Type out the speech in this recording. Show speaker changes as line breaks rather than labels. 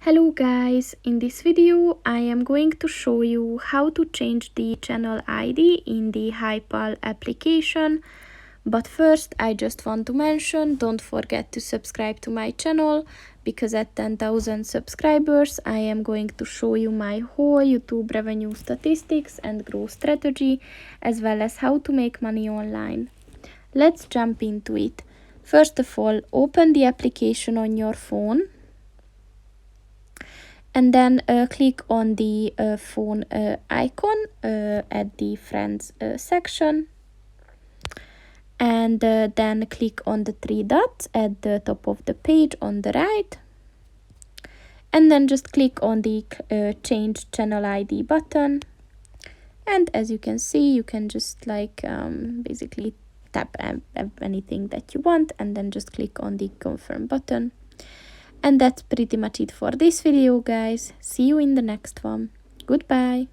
Hello guys, in this video I am going to show you how to change the channel ID in the HiPal application. But first I just want to mention, don't forget to subscribe to my channel, because at 10,000 subscribers I am going to show you my whole YouTube revenue statistics and growth strategy, as well as how to make money online. Let's jump into it. First of all, open the application on your phone. And then click on the phone icon at the friends section, and then click on the three dots at the top of the page on the right, and then just click on the change channel ID button. And as you can see, you can just basically tap anything that you want, and then just click on the confirm button. And that's pretty much it for this video, guys. See you in the next one. Goodbye.